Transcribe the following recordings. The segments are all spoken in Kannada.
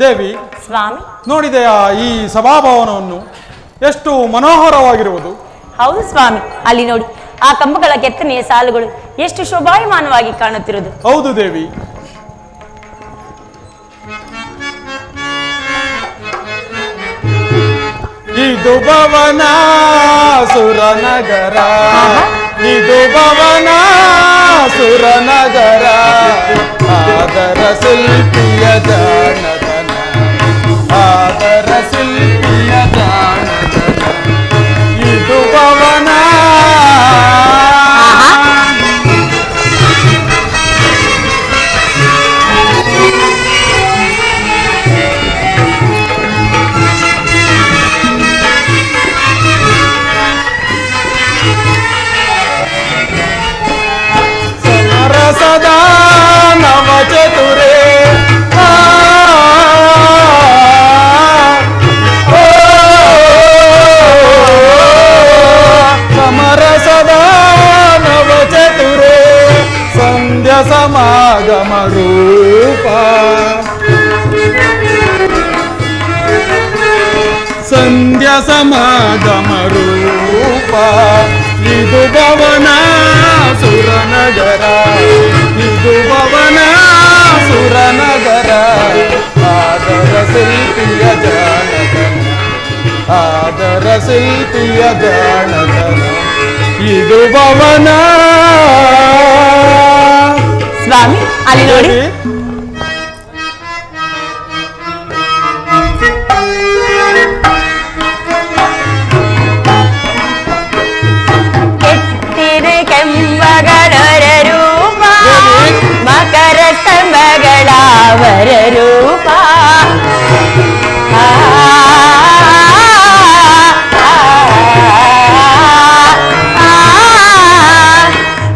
ದೇವಿ ಸ್ವಾಮಿ, ನೋಡಿದೆಯಾ ಈ ಸಭಾಭವನವನ್ನು? ಎಷ್ಟು ಮನೋಹರವಾಗಿರುವುದು. ಹೌದು ಸ್ವಾಮಿ, ಅಲ್ಲಿ ನೋಡಿ ಆ ಕಂಬಗಳ ಕೆತ್ತನೆಯ ಸಾಲುಗಳು ಎಷ್ಟು ಶೋಭಾಯಮಾನವಾಗಿ ಕಾಣುತ್ತಿರುವುದು. ಹೌದು ದೇವಿ. ಇದು ಭವನ ಸುರನಗರ, ಇದು ಭವನ ಸುರನಗರ, ಆದರ ಶಿಲ್ಪಿಯ ಜಾಣತನ, ಆದರ ಶಿಲ್ಪಿಯ ಜಾಣತನ, ಇದು ಭವನ. ಸದಾ ನವ ಚತುರೇ ಸಮರ ಸದಾ ನವ ಚತುರೇ ಸಂಧ್ಯಾ ಸಮಾಗಮ ರೂಪ, ಸಂಧ್ಯಾ ಸಮಾಗಮ ರೂಪ, ಇದು ಭವನ ಸುರನಗರ, ಇದು ಭವನ ಸುರನಗರ, ಆದರ ಶಿಲ್ಪಿಯ ಜಾಣತನ, ಆದರ ಶಿಲ್ಪಿಯ ಜಾಣತನ, ಇದು ಭವನ. ಸ್ವಾಮಿ, ಅಲ್ಲಿ ನೋಡಿ ಕೆಂಬಗಳರ ರೂಪ, ಮಕರ ಸ್ತಂಭಗಳವರ ರೂಪ,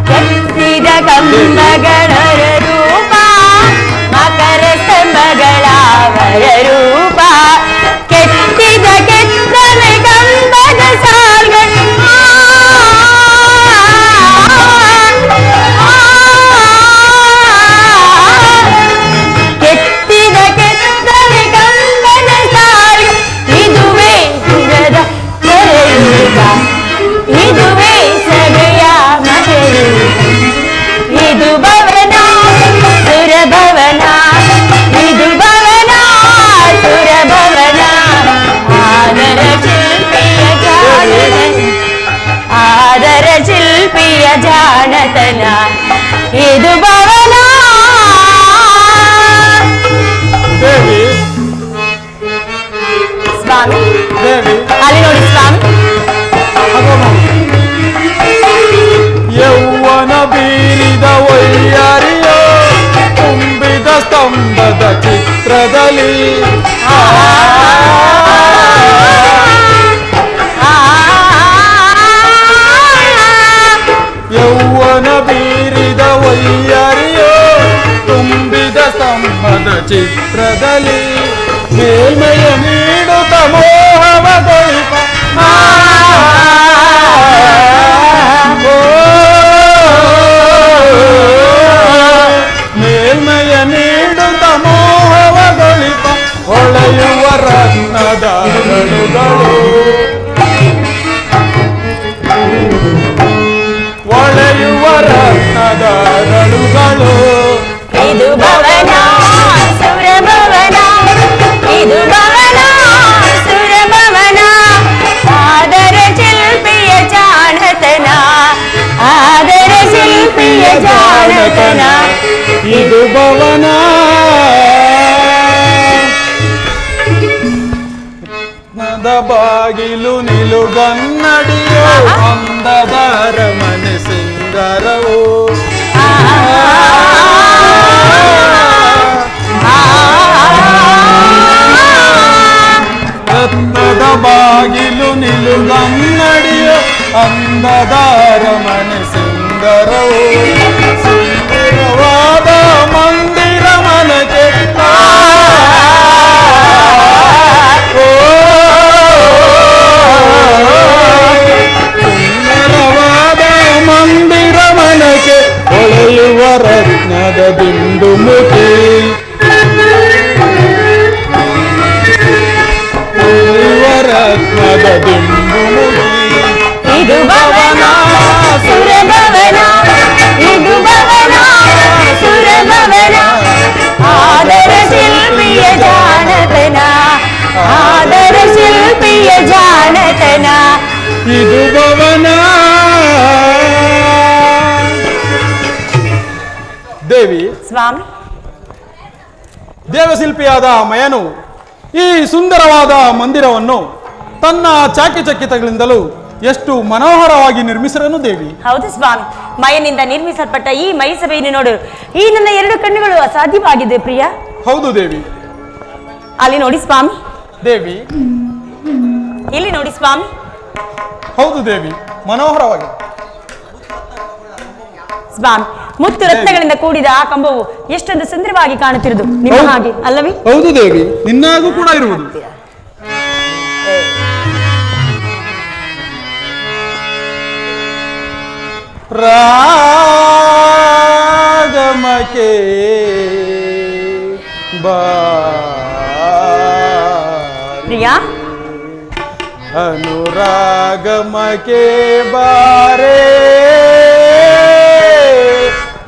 ಕೆತ್ತಿದ ಕಂಬಗಳರ ರೂಪ, ಮಕರ ಸ್ತಂಭಗಳವರ ರೂಪ, ಕೆತ್ತಿದ ಕೆತ್ತನೆ ಕಂಬದ ಸಾಲ್ಗಳು, ಕೆತ್ತಿದ ಕೆತ್ತನೆ ಕಂಬದ ಸಾಲ್ಗಳು, ಇದುವೇ ಯುಗದ ಹೊರೆಯೂಟ, ಇದುವೇ ಸಭೆಯ ಮರೆಯೂಟ, ಇದು ಭವನ ಸುರಭವನ, ಇದು ಭವನ ಸುರಭವನ, ಆದರ ಶಿಲ್ಪಿಯ ಜಾಣತನ, ಆದರ ಶಿಲ್ಪಿಯ ಜಾಣತನ, ಇದು ಭವನ. ದೇವಿ ಸ್ವಾಮಿ, ದೇವಿ ಅಲ್ಲಿ ನೋಡಿ ಸ್ವಾಮಿ, ಯೌವನ ಬೀರಿದ ವೈಯಾರಿಯೋ ತುಂಬಿದ ಸ್ತಂಭದ ಚಿತ್ರದಲ್ಲಿ, ಯೌವನ ಬೀರಿದ ವೈಯಾರಿಯೋ ತುಂಬಿದ ಸ್ತಂಭದ ಚಿತ್ರದಲ್ಲಿ, ಮೇಲ್ಮೆಯ ನೀಡುತ್ತ ಮೋಹವಗೊಳಿಪ, ಮೇಲ್ಮೆಯ ನೀಡುತ್ತ ಮೋಹವಗೊಳಿಪ, ಹೊಳೆಯುವ ರತ್ನದ ಅರಳುಗಳು, ಹೊಳೆಯುವ ರತ್ನದ ಅರಳುಗಳು, ಇದು ಭವನ ಸುರಭವನ, ಇದು ಭವನ ಸುರಭವನ, ಆದರ ಶಿಲ್ಪಿಯ ಜಾಣತನ, ಆದರ ಶಿಲ್ಪಿಯ ಜಾಣತನ, ಇದು ಭವನ. ನದ ಬಾಗಿಲು ನಿಲುಗನ್ನಡಿಯೋ ಅಂದದ ಅರಮನೆ ಸಿಂಗರವೋ, ರತ್ನದ ಬಾಗಿಲು ನಿಲುಗನ್ನಡಿಯೋ ಅಂದದ ಅರಮನೆ ಸಿಂಗರವೋ, ಸುಂದರವಾದ ಮಂದಿರ ಮನಕ್ಕೆ ಸುಂದರವಾದ ಮಂದಿರ ಮನಕ್ಕೆ ಹೊಳೆಯುವ ರತ್ನದ ಬಿಂದು ಮುಖಿ, ದಿಂಬು ಮುಗಿ ಇದು ಭವನ ಸುರಭವನ, ಇದು ಭವನ ಸುರಭವನ, ಆದರ ಶಿಲ್ಪಿಯ ಜಾಣತನ, ಆದರ ಶಿಲ್ಪಿಯ ಜಾಣತನ. ಇದು ಭವನ. ದೇವಿ ಸ್ವಾಮಿ, ದೇವಶಿಲ್ಪಿಯಾದ ಮಯನು ಈ ಸುಂದರವಾದ ಮಂದಿರವನ್ನು ತನ್ನ ಚಾಕಿಚಕ್ಯತೆಗಳಿಂದಲೂ ಎಷ್ಟು ಮನೋಹರವಾಗಿ ನಿರ್ಮಿಸಿರನು ದೇವಿ. ಹೌದು ಸ್ವಾಮಿ, ಮಯನಿಂದ ನಿರ್ಮಿಸಲ್ಪಟ್ಟ ಈ ಮೈಸಭೆಯನ್ನು ನೋಡು ಈ ನನ್ನ ಎರಡು ಕಣ್ಣುಗಳು ಅಸಾಧ್ಯವಾಗಿದೆ ಪ್ರಿಯ. ಹೌದು ದೇವಿ. ಅಲ್ಲಿ ನೋಡಿ ಸ್ವಾಮಿ. ದೇವಿ ಇಲ್ಲಿ ನೋಡಿ ಸ್ವಾಮಿ. ಹೌದು ದೇವಿ, ಮನೋಹರವಾಗಿದೆ. ಸ್ವಾಮಿ, ಮುತ್ತು ರತ್ನಗಳಿಂದ ಕೂಡಿದ ಆ ಕಂಬವು ಎಷ್ಟೊಂದು ಸುಂದರವಾಗಿ ಕಾಣುತ್ತಿರುವುದು ನಿಮ್ಮ ಹಾಗೆ ಅಲ್ಲವೇ? ಹೌದು ದೇವಿ, ನಿನ್ನಾಗೂ ಕೂಡ ಇರುವುದು. ರಾಗಮಕೆ ಪ್ರಿಯಾ, ಅನುರಾಗಮಕೆ ಬಾರೆ,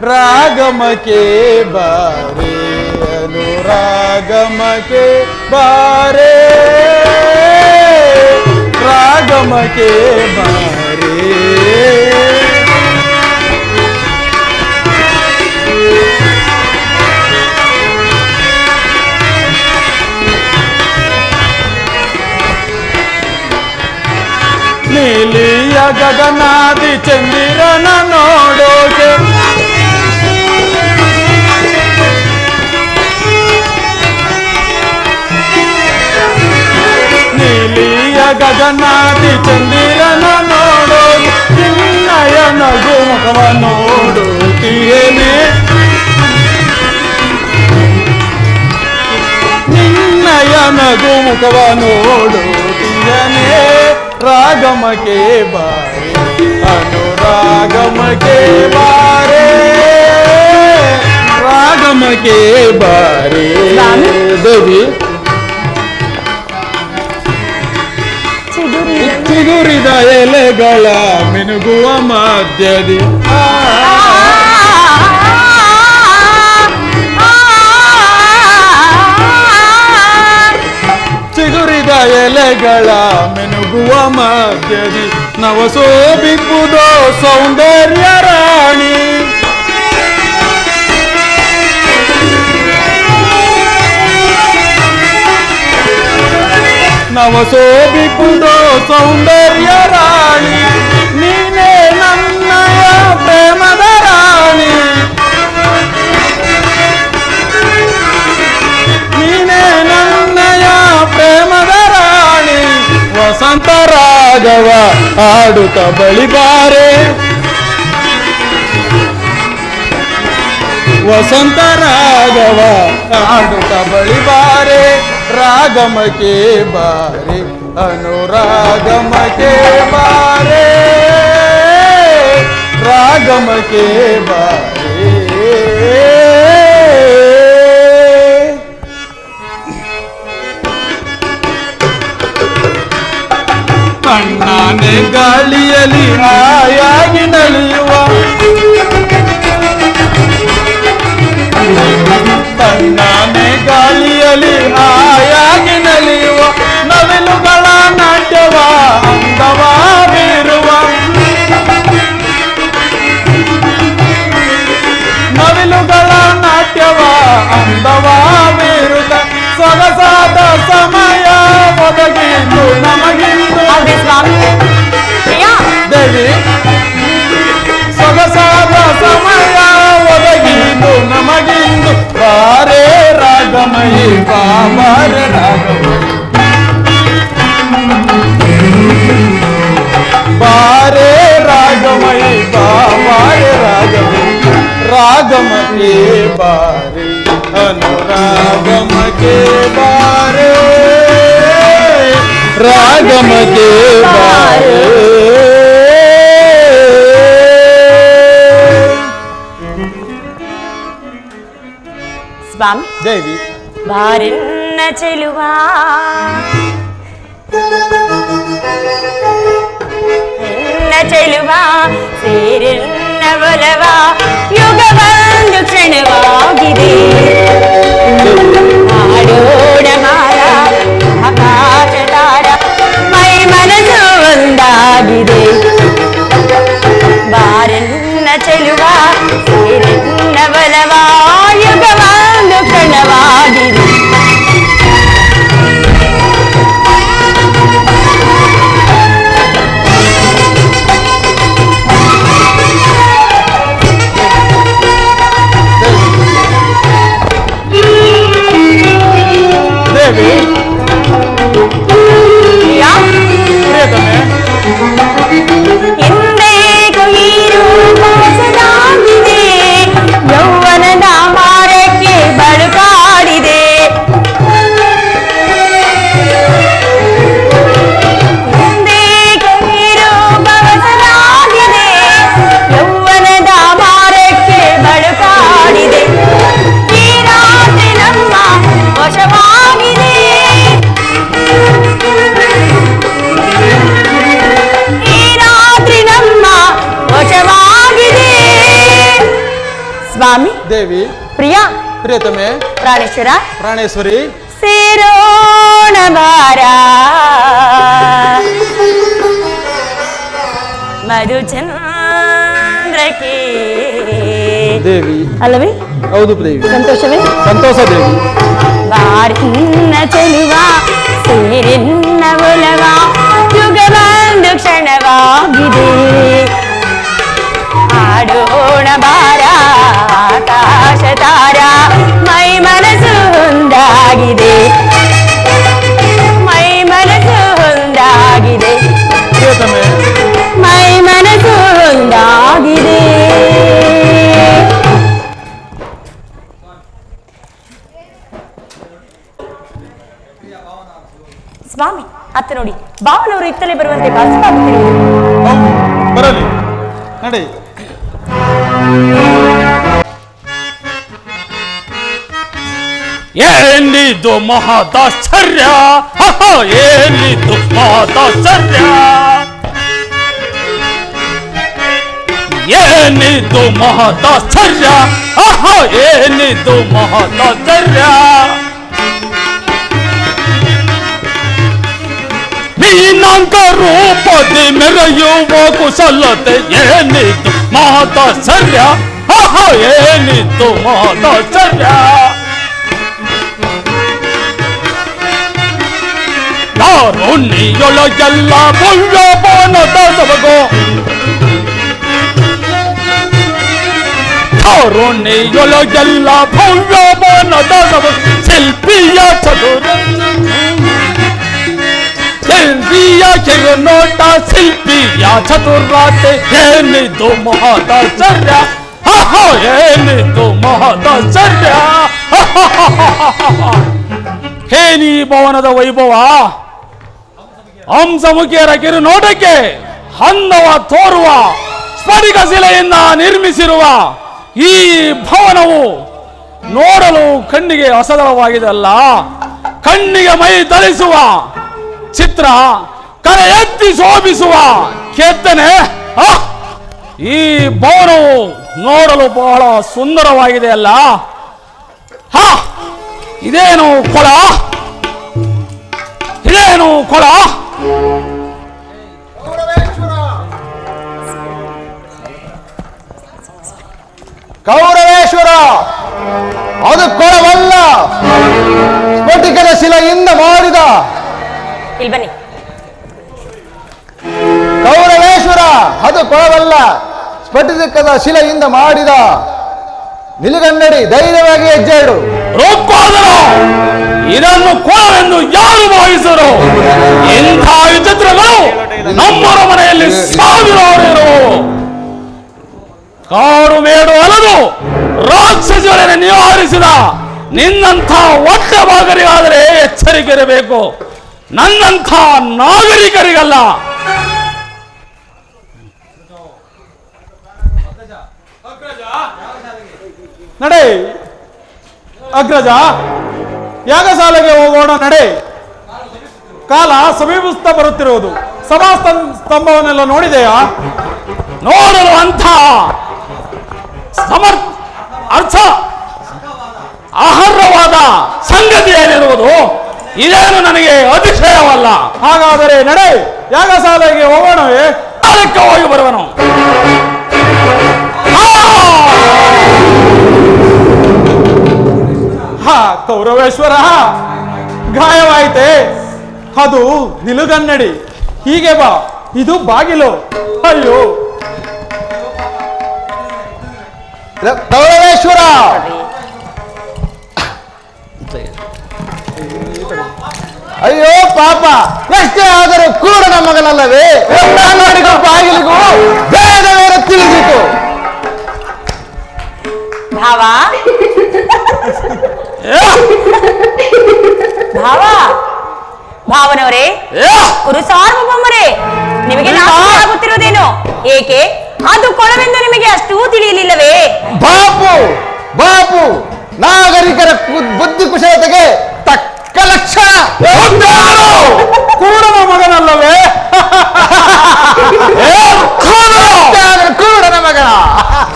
ರಾಗಮಕೆ ಬಾರೆ, ಅನುರಾಗಮಕೆ ಬಾರೆ, ರಾಗಮಕೆ ಬಾರೆ. ನೀಲಿಯ ಗಗನಾದಿ ಚಂದಿರನ ನೋಡೋಕೆ, ನೀಲಿಯ ಗಗನಾದಿ ಚಂದಿರನ ನೋಡೋಕೆ, ನಿನ್ನಯ ನಗು ಮುಖವ ನೋಡುತ್ತೀಯೇನೆ, ನಿನ್ನಯ ನಗು ಮುಖವ ನೋಡುತ್ತೀಯನೇ. ರಾಗಮಕೆ ಬಾರೆ, ಅನುರಾಗಮಕೆ ಬಾರೆ, ರಾಗಮಕೆ ಬಾರೆ. ದೇವಿ, ಚಿಗುರಿದ ಎಲೆಗಳ ಮಿನುಗುವ ಮಧ್ಯದಿ, ಚಿಗುರಿದ ಎಲೆಗಳ ಮಿನುಗುವ ಮಧ್ಯದಿ, ನವಸೋಬಿಪ್ಪುದೋ ಸೌಂದರ್ಯ ರಾಣಿ, ನವಸೋಬಿಪ್ಪುದೋ ಸೌಂದರ್ಯ ರಾಣಿ, ನೀನೇ ನನ್ನಯ ಪ್ರೇಮದ ರಾಣಿ, ನೀನೇ ನನ್ನಯ ಪ್ರೇಮದ ರಾಣಿ. ವಸಂತ ರಾಗವ ಆಡುತ್ತ ಬಳಿಬಾರೆ, ವಸಂತ ರಾಗವ ಆಡುತ್ತ ಬಳಿಬಾರೆ, ರಾಗಮಕೆ ಬಾರೆ, ಅನುರಾಗಮಕೆ ಬಾರೆ, ರಾಗಮಕೆ ಬಾರೆ. ತಣ್ಣನೆ ಗಾಳಿಯಲ್ಲಿ ಹಾಯಾಗಿ ನಲಿಯುವ, ತಣ್ಣನೆ ಗಾಳಿಯಲ್ಲಿ ಹಾಯಾಗಿ ನಲಿಯುವ, ನವಿಲುಗಳ ನಾಟ್ಯವ ಅಂದವ ಬೀರುವ, ನವಿಲುಗಳ ನಾಟ್ಯವ ಅಂದವ ಬೀರುತ್ತ, ಸೊಗಸಾದ ಸಮಯ ಒದಗಿದ್ದು ನಮಗಿಂದು. ದೇವಿ, ಸೊಗಸಾದ ಸಮಯ ಒದಗಿದ್ದು ನಮಗಿಂದು. ಬಾರೆ ರಾಗಮಯಿ, ಬಾರೆ ರಾಗಮಯಿ, ಬಾರೆ ರಾಗಮಯಿ, ಬಾರೆ ರಾಗಮಯಿ, ರಾಗಮಕೆ ಬಾರೆ, ಅನುರಾಗಮಕೆ ಬಾರೆ, ರಾಗಮಕೆ ಬಾರೆ. ಸ್ವಾಮಿ, ದೇವಿ, ಬಾರೆನ್ನ ಚೆಲುವ ಚೆಲುವ ಸೇರಿನ ಬಲವ ಯುಗ ಒಂದು ಕ್ಷಣವಾಗಿದೆ ಆಡೋಣ ಮಾರ ಆಕಾಶ ತಾರ ಮೈ ಮನಸ್ಸು ಒಂದಾಗಿದೆ ಬಾರನ್ನ ಚೆಲುವ ಸೇರಿನ ಬಲವ ಯುಗ ಒಂದು ಕ್ಷಣವಾಗಿದೆ ಯೌವನದ ಮಾರಕ್ಕೆ ಬಳುಕಾಡಿದೆ ಯೌವನದ ಮಾರಕ್ಕೆ ಬಳುಕಾಡಿದೆ ಈ ರಾತ್ರಿ ನಮ್ಮ ವಶವಾಗಿದೆ ಈ ರಾತ್ರಿ ನಮ್ಮ ವಶವಾಗಿದೆ ಸ್ವಾಮಿ ದೇವಿ ಪ್ರಿಯ ಪ್ರಿಯತಮೆ ಪ್ರಾಣೇಶ್ವರ ಪ್ರಾಣೇಶ್ವರಿ ಸೇರೋಣ ಬಾರ ಮಧುಚಂದ್ರಕ್ಕೆ ದೇವಿ ಅಲ್ಲವೇ ಹೌದು ದೇವಿ ಸಂತೋಷವೇ ಸಂತೋಷ ದೇವಿ ಬಾರಿನ ಚೆಲುವ ಸೇರಿನ ಒಲವ ಯುಗ ಒಂದು ಕ್ಷಣವಾಗಿದೆ ಆಡೋಣ ಬಾರ ಆಕಾಶ ತಾರ ಮೈ ಮನಸ್ಸು ಒಂದಾಗಿದೆ ಮೈ ಮನಸ್ಸು ಒಂದಾಗಿದೆ ಪ್ರಿಯತಮೆ ಮೈ ಮನಸ್ಸು ಒಂದಾಗಿದೆ ಸ್ವಾಮಿ ಅತ್ತ ನೋಡಿ ಭಾವನವರು ಇತ್ತಲೇ ಬರುವಂತೆ ಭಾಸವಾಗುತ್ತಿರುವುದು ಬರಲಿ ನಡೆ ಏನಿದು ಮಹದಾಶ್ಚರ್ಯ ಏನಿದು ಮಹದಾಶ್ಚರ್ಯ ಏನಿದು ಮಹದಾಶ್ಚರ್ಯ ಏನಿದು ಮಹದಾಶ್ಚರ್ಯ ಮೀನಾಂಕ ರೂಪದಿ ಮೆರೆಯುವ ಕುಶಲತೆ ಏನಿದು ಮಹದಾಶ್ಚರ್ಯ ಏನಿದು ಮಹದಾಶ್ಚರ್ಯ ತಾರುಣ್ಣಿಯೊಳಗೆಲ್ಲ ಭವ್ಯಮಾನದ ಸೊಬಗು ತಾರುಣ್ಣಿಯೊಳಗೆಲ್ಲ ಭವ್ಯಮಾನದ ಸೊಬಗು ಶಿಲ್ಪಿಯ ಚದುರ ಶಿಲ್ಪಿಯ ಕಿರುನೋಟ ಶಿಲ್ಪಿಯ ಚತುರತೆ ಏನಿದು ಮಹದಾಶ್ಚರ್ಯ ಏನಿದು ಮಹದಾಶ್ಚರ್ಯ ಹೇನಿ ಭವನದ ವೈಭವ ಹಂಸಮುಖಿಯರ ಕಿರುನೋಟಕ್ಕೆ ಹನ್ನವ ತೋರುವ ಸ್ಫಟಿಕ ಶಿಲೆಯಿಂದ ನಿರ್ಮಿಸಿರುವ ಈ ಭವನವು ನೋಡಲು ಕಣ್ಣಿಗೆ ಅಸದರವಾಗಿದೆ ಅಲ್ಲ, ಕಣ್ಣಿಗೆ ಮೈ ತಳಿಸುವ ಚಿತ್ರ, ಕರೆ ಎತ್ತಿ ಶೋಭಿಸುವ ಕೆತ್ತನೆ. ಈ ಭವನವು ನೋಡಲು ಬಹಳ ಸುಂದರವಾಗಿದೆ ಅಲ್ಲ. ಇದೇನು ಕೊಳ, ಇದೇನು ಕೊಳ. ಕೌರವೇಶ್ವರ, ಅದು ಕೊಳವಲ್ಲ, ಸ್ಫಟಿಕದ ಶಿಲೆಯಿಂದ ಮಾಡಿದ. ಇಲ್ಲಿ ಬನ್ನಿ. ಕೌರವೇಶ್ವರ, ಅದು ಕೊಳವಲ್ಲ, ಸ್ಫಟಿಕದ ಶಿಲೆಯಿಂದ ಮಾಡಿದ. ನಿಲುಗನ್ನಡಿ, ಧೈರ್ಯವಾಗಿ ಹೆಜ್ಜೆ ಇಡು. ರೋಕ್ಕೋದರು, ಇದನ್ನು ಕೊಳವೆಂದು ಯಾರು ಭಾವಿಸರು? ಇಂಥ ವಿಚಿತ್ರಗಳು ನಮ್ಮರ ಮನೆಯಲ್ಲಿ ಸಾವಿರಾರು. ಕಾಡು ಮೇಡು ಅಲದು ರಾಕ್ಷಸರನ್ನು ನಿವಾರಿಸಿದ ನಿನ್ನಂಥ ಒಟ್ಟ ಭಾಗರಿಗಾದರೆ ಎಚ್ಚರಿಕೆ ಇರಬೇಕು, ನನ್ನಂಥ ನಾಗರಿಕರಿಗಲ್ಲ. ನಡೆ ಅಗ್ರಜ, ಯಾಗಶಾಲೆಗೆ ಹೋಗೋಣ, ನಡೆ. ಕಾಲ ಸಮೀಪಿಸುತ್ತಾ ಬರುತ್ತಿರುವುದು. ಸಭಾ ಸ್ತಂಭವನ್ನೆಲ್ಲ ನೋಡಿದೆಯಾ? ನೋಡಲು ಅಂತ ಆಹಾರವಾದ ಸಂಗತಿ ಏನಿರುವುದು ಇದೇನು ನನಗೆ ಅತಿಶಯವಲ್ಲ. ಹಾಗಾದರೆ ನಡೆ, ಯಾಗಶಾಲೆಗೆ ಹೋಗೋಣವೇ? ಅದಕ್ಕೆ ಹೋಗಿ ಬರುವನು. ಹಾ ಕೌರವೇಶ್ವರ, ಗಾಯವಾಯಿತೆ? ಅದು ನಿಲುಗನ್ನಡಿ. ಹೀಗೆ ಬಾ, ಇದು ಬಾಗಿಲು. ಅಯ್ಯೋ ಕೌರವೇಶ್ವರ, ಅಯ್ಯೋ ಪಾಪ, ಎಷ್ಟೇ ಆದರೂ ಕೂಡನ ಮಗನಲ್ಲವೇ? ಕನ್ನಡಿಗೂ ಬಾಗಿಲಿಗೂ ಬೇರೆ ಬೇರೆ ತಿಳಿದಿತು. ಭಾವ ಭಾವ ಭಾವನವರೇ, ಕುರು ಸಾರ್ವಭೌಮರೇ, ನಿಮಗೆ ನಾಚಿಕೆ ಆಗುತ್ತಿರುವುದೇನು? ಏಕೆ? ಅದು ಕೊಳವೆಂದು ನಿಮಗೆ ಅಷ್ಟೂ ತಿಳಿಯಲಿಲ್ಲವೇ? ಬಾಪು ಬಾಪು, ನಾಗರಿಕರ ಬುದ್ಧಿ ಕುಶಲತೆಗೆ ತಕ್ಕ ಲಕ್ಷಣ. ಕೂಡನ ಮಗನಲ್ಲವೇ? ಕೂಡನ ಮಗನ.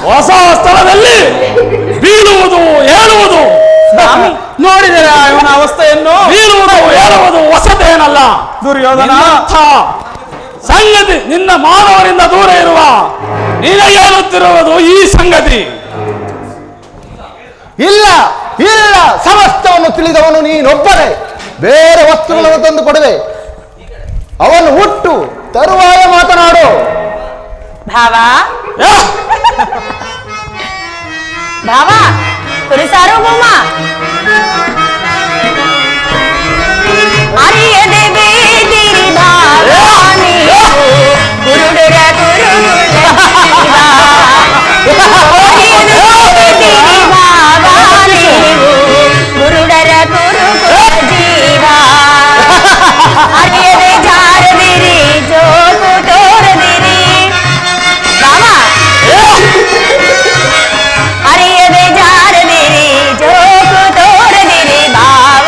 ಹೊಸ ಸ್ಥಳದಲ್ಲಿ ಬೀಳುವುದು ಹೇಳುವುದು ನೋಡಿದರೆ ಇವನ ಅವಸ್ಥೆಯನ್ನು. ಬೀಳುವುದು ಹೇಳುವುದು ಹೊಸತೇನಲ್ಲ. ದುರ್ಯೋಧನ, ಸಂಗತಿ ನಿನ್ನ ಮಾನವರಿಂದ ದೂರ ಇರುವ ನಿನಗೆ ಹೇಳುತ್ತಿರುವುದು ಈ ಸಂಗತಿ. ಇಲ್ಲ ಇಲ್ಲ, ಸಮಸ್ತವನ್ನು ತಿಳಿದವನು ನೀನೊಬ್ಬನೇ. ಬೇರೆ ವಸ್ತುಗಳನ್ನು ತಂದು ಕೊಡುವೆ. ಅವನು ಹುಟ್ಟು ತರುವಾಯ ಮಾತನಾಡು. ಭಾವ ಭಾವ, ಕುರು ಸಾರ್ವಭೌಮ, ಅರಿಯದೆ ಬೇದಿರಿ ಭಾವ ನೀವು, ಕುರುಡರ ಕುರುಡುಲ ಜೀವ. ಅರಿಯದೆ ಬೇದಿರಿ ಭಾವ ನೀವು, ಕುರುಡರ ಕುರುಕುಲ ಜೀವ. ಅರಿಯದೆ ಜಾರದಿರಿ, ಜೋಕು ತೋರದಿರಿ. ಭಾವ ಅರಿಯದೆ ಜಾರದಿರಿ, ಜೋಕು ತೋರದಿರಿ. ಭಾವ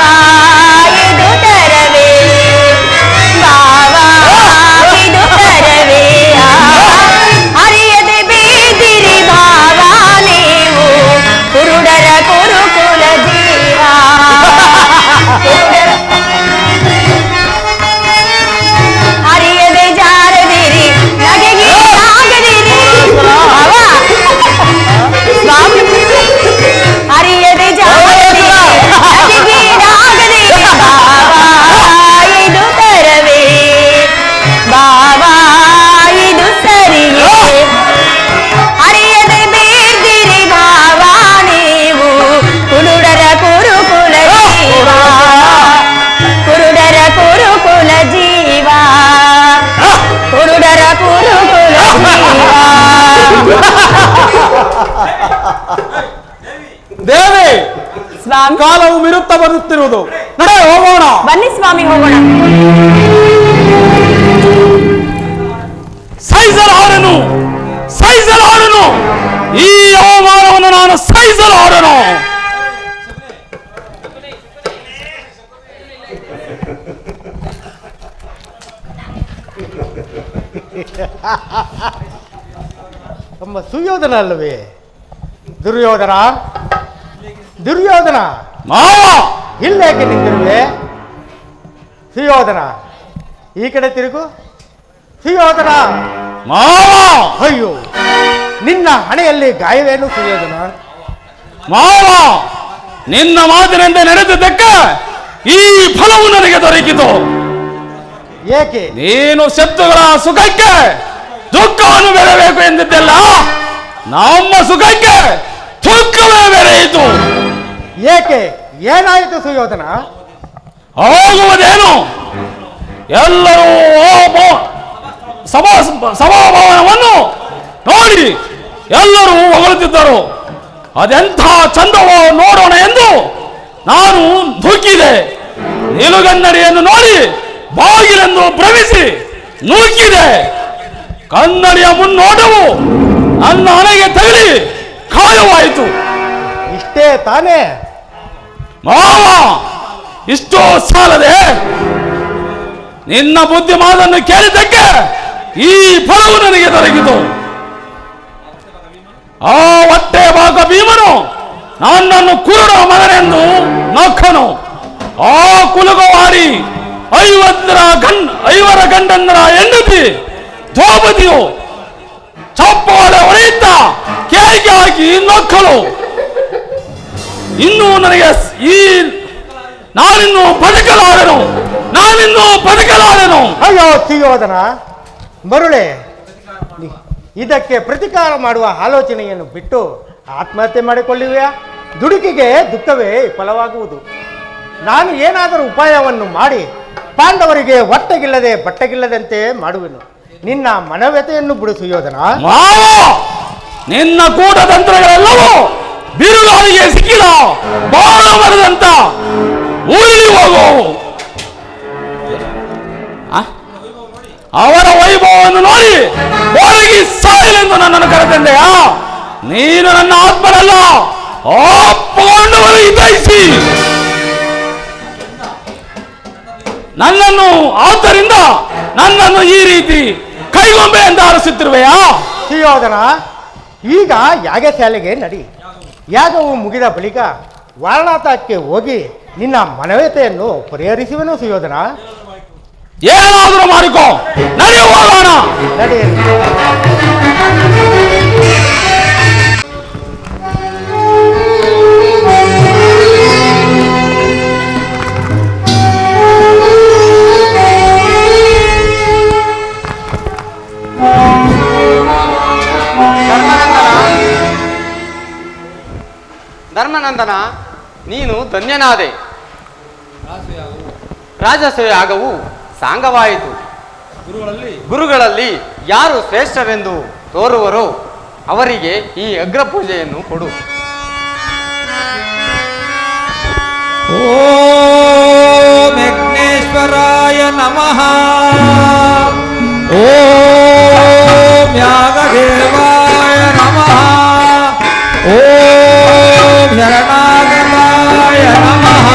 ಇದು ತರವೇ, ಭಾವ ಇದು ತರವೇ. ಅರಿಯದೆ ಬೇದಿರಿ ಭಾವ ನೀವು, ಕುರುಡರ ಕುರುಕುಲ ಜೀವ. ಅರಿಯದೆ ಜಾರದಿರಿ, ನಗೆಗೀಡಾಗದಿರಿ. ಭಾವ ಅರಿಯದೆ ಜಾರದಿರಿ, ನಗೆಗೀಡಾಗದಿರಿ. ಭಾವ ಇದು ತರವೇ, ಭಾವ ಇದು ಸರಿಯೇ. ಅರಿಯದೆ ಬೇದಿರಿ ಭಾವ ನೀವು, ಕುರುಡರ ಕುರುಕುಲ ಜೀವ. ಕುರುಡರ ಕುರುಕುಲ ಜೀವ, ಕುರುಡರ ಕುರುಕುಲ ಜೀವ. ದೇವಿ, ಸ್ವಾಮಿ, ಕಾಲವು ಮಿರುತ್ತಾ ಬರುತ್ತಿರುವುದು. ನಡೆ ಹೋಗೋಣ. ಬನ್ನಿ ಸ್ವಾಮಿ, ಹೋಗೋಣ. ಸಹಿಸಲಾರನು, ಸಹಿಸಲಾರನು. ಈ ಅವಮಾನವನ್ನು ನಾನು ಸಹಿಸಲಾರನು. ನಮ್ಮ ಸುಯೋಧನ ಅಲ್ಲವೇ? ದುರ್ಯೋಧನ, ದುರ್ಯೋಧನ, ಮಾವ ಇಲ್ಲೇಕೆ ನಿಂತಿರುವೆ? ಸುಯೋಧನ, ಈ ಕಡೆ ತಿರುಗು. ಸುಯೋಧನ, ಮಾವ ಅಯ್ಯೋ, ನಿನ್ನ ಹಣೆಯಲ್ಲಿ ಗಾಯವೇನು ಸುಯೋಧನ? ಮಾವ, ನಿನ್ನ ಮಾತಿನಂತೆ ನಡೆದಿದ್ದಕ್ಕೆ ಈ ಫಲವು ನನಗೆ ದೊರಕಿತು. ಏಕೆ? ನೀನು ಶತ್ರುಗಳ ಸುಖಕ್ಕೆ ದುಃಖವನ್ನು ಬೆಳೆಯಬೇಕು ಎಂದಿದ್ದೆಲ್ಲ, ನಮ್ಮ ಸುಖಕ್ಕೆ ದುಃಖವೇ ಬೆರೆಯಿತು. ಏಕೆ? ಏನಾಯಿತು ಸುಯೋಧನ? ಹೋಗುವುದೇನು? ಎಲ್ಲರೂ ಸಭಾಭವನವನ್ನು ನೋಡಿ ಎಲ್ಲರೂ ಹೊಗಳುತ್ತಿದ್ದರು. ಅದೆಂಥ ಚಂದವೋ ನೋಡೋಣ ಎಂದು ನಾನು ನುಗ್ಗಿದೆ. ನಿಲುಗನ್ನಡಿಯನ್ನು ನೋಡಿ ಬಾಗಿಲೆಂದು ಭ್ರಮಿಸಿ ನುಗ್ಗಿದೆ. ಕನ್ನಡಿಯ ಮುನ್ನೋಟವು ನನ್ನ ಹಣೆಗೆ ತಗಲಿ ಕಾಯವಾಯಿತು. ಇಷ್ಟೇ ತಾನೇ? ಮಾವ, ಇಷ್ಟೋ ಸಾಲದೆ ನಿನ್ನ ಬುದ್ಧಿ ಮಾತನ್ನು ಕೇಳಿದ್ದಕ್ಕೆ ಈ ಫಲವು ನನಗೆ ದೊರಕಿತು. ಆ ಹೊಟ್ಟೆ ಭಾಗ ಭೀಮನು ನನ್ನನ್ನು ಕುರುಡ ಮಗನೆಂದು ನಕ್ಕನು. ಆ ಕುಲುಗವಾಡಿ ಐವರ ಗಂಡಂದರ ಹೆಂಡತಿ ದ್ರೌಪದಿಯು ಚಪ್ಪಾಳೆ ಹೊಡೆಯುತ್ತ ಕೇಳಿಗೆ ಹಾಕಿ ನಕ್ಕಳು. ಇನ್ನು ನನಗೆ ನಾನಿನ್ನು ಬದುಕಲಾರೆನು. ಅಯ್ಯೋ ಸುಯೋಧನ, ಮರುಳೆ, ಇದಕ್ಕೆ ಪ್ರತಿಕಾರ ಮಾಡುವ ಆಲೋಚನೆಯನ್ನು ಬಿಟ್ಟು ಆತ್ಮಹತ್ಯೆ ಮಾಡಿಕೊಳ್ಳುವೆಯಾ? ದುಡುಕಿಗೆ ದುಃಖವೇ ಫಲವಾಗುವುದು. ನಾನು ಏನಾದರೂ ಉಪಾಯವನ್ನು ಮಾಡಿ ಪಾಂಡವರಿಗೆ ಹೊಟ್ಟೆಗಿಲ್ಲದೆ ಬಟ್ಟೆಗಿಲ್ಲದಂತೆ ಮಾಡುವೆನು. ನಿನ್ನ ಮನವ್ಯತೆಯನ್ನು ಬಿಡು ಸುಯೋಧನ. ನಿನ್ನ ಕೂಟತಂತ್ರಗಳೆಲ್ಲವೂ ಬಿರುಗಾಳಿಗೆ ಸಿಕ್ಕಿದ ಬಾಣ ಮರದಂತ ಉರುಳಿ ಹೋಗು. ಅವರ ವೈಭವವನ್ನು ನೋಡಿ ಒಳಗಿ ಸಾಯಲೆಂದು ನನ್ನನ್ನು ಕರೆತಂದೆಯಾ? ನೀನು ನನ್ನ ಆತ್ಮನಲ್ಲ, ಆ ಪಾಂಡವರು ಹಿತೈಸಿ ಆದ್ದರಿಂದ ನನ್ನನ್ನು ಈ ರೀತಿ ಕೈಗೊಂಬೆ ಎಂದು ಆರಿಸುತ್ತಿರುವೆಯಾ? ಸುಯೋಧನ, ಈಗ ಯಾಗಶಾಲೆಗೆ ನಡಿ. ಯಾಗವು ಮುಗಿದ ಬಳಿಕ ವಾರಣಾಥಕ್ಕೆ ಹೋಗಿ ನಿನ್ನ ಮನವ್ಯತೆಯನ್ನು ಪರಿಹರಿಸುವೆನು ಸುಯೋಧನ. ಏನಾದರೂ ಮಾಡಿಕೋ, ನಡೆಯುವಾಗ ನಡೆಯಲಿ. ಧರ್ಮನಂದನ, ನೀನು ಧನ್ಯನಾದೆ. ರಾಜಸೂಯಾಗವು ಸಾಂಗವಾಯಿತು. ಗುರುಗಳಲ್ಲಿ ಯಾರು ಶ್ರೇಷ್ಠರೆಂದು ತೋರುವರೋ ಅವರಿಗೆ ಈ ಅಗ್ರಪೂಜೆಯನ್ನು ಕೊಡು. ಓಂ ಯಜ್ಞೇಶ್ವರಾಯ ನಮಃ. ಓಂ ಯಾಗದೇವಾಯ ನಮಃ. ಓಂ ಶರಣಾಗತಾಯ ನಮಃ.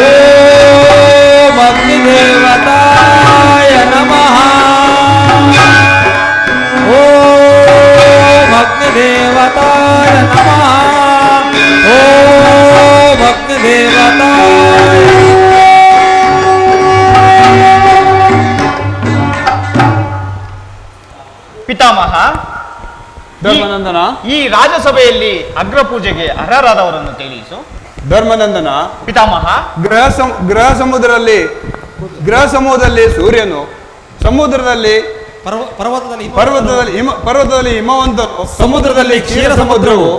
ಓಂ ಅಗ್ನಿದೇವತಾಯ ನಮಃ. ಓಂ ಅಗ್ನಿದೇವತಾಯ ನಮಃ. ಓಂ ಅಗ್ನಿದೇವತಾಯ. ಪಿತಾಮಹ, ಧರ್ಮನಂದನ, ಈ ರಾಜಸಭೆಯಲ್ಲಿ ಅಗ್ರಪೂಜೆಗೆ ಅರ್ಹರಾದವರನ್ನು ತಿಳಿಸು. ಧರ್ಮನಂದನ, ಪಿತಾಮಹ, ಗ್ರಹ ಸಮೂಹದಲ್ಲಿ ಸೂರ್ಯನು, ಸಮುದ್ರದಲ್ಲಿ ಪರ್ವತದಲ್ಲಿ ಹಿಮವಂತನು, ಸಮುದ್ರದಲ್ಲಿ ಕ್ಷೀರ ಸಮುದ್ರವು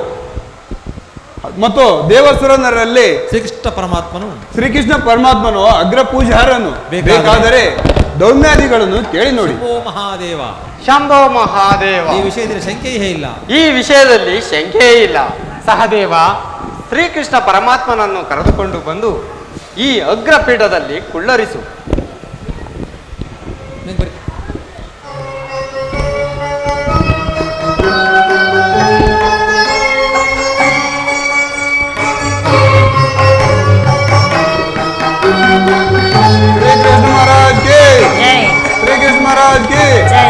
ಮತ್ತು ದೇವಸುರನರಲ್ಲಿ ಶ್ರೀಕೃಷ್ಣ ಪರಮಾತ್ಮನು ಅಗ್ರಪೂಜಾರನು. ಬೇಕಾದರೆ ದೌಮ್ಯಾದಿಗಳನ್ನು ಕೇಳಿ ನೋಡಿ. ಮಹಾದೇವ, ಶಂಭೋ ಮಹಾದೇವ, ಈ ವಿಷಯದಲ್ಲಿ ಶಂಕೆಯೇ ಇಲ್ಲ. ಈ ವಿಷಯದಲ್ಲಿ ಶಂಕೆಯೇ ಇಲ್ಲ. ಸಹದೇವ, ಶ್ರೀಕೃಷ್ಣ ಪರಮಾತ್ಮನನ್ನು ಕರೆದುಕೊಂಡು ಬಂದು ಈ ಅಗ್ರಪೀಠದಲ್ಲಿ ಕುಳ್ಳರಿಸು. ಶ್ರೀಕೃಷ್ಣ ಮಹಾರಾಜ್ ಗೆ, ಜೈ ಶ್ರೀಕೃಷ್ಣ ಮಹಾರಾಜ್ ಗೆ. ಜೈ.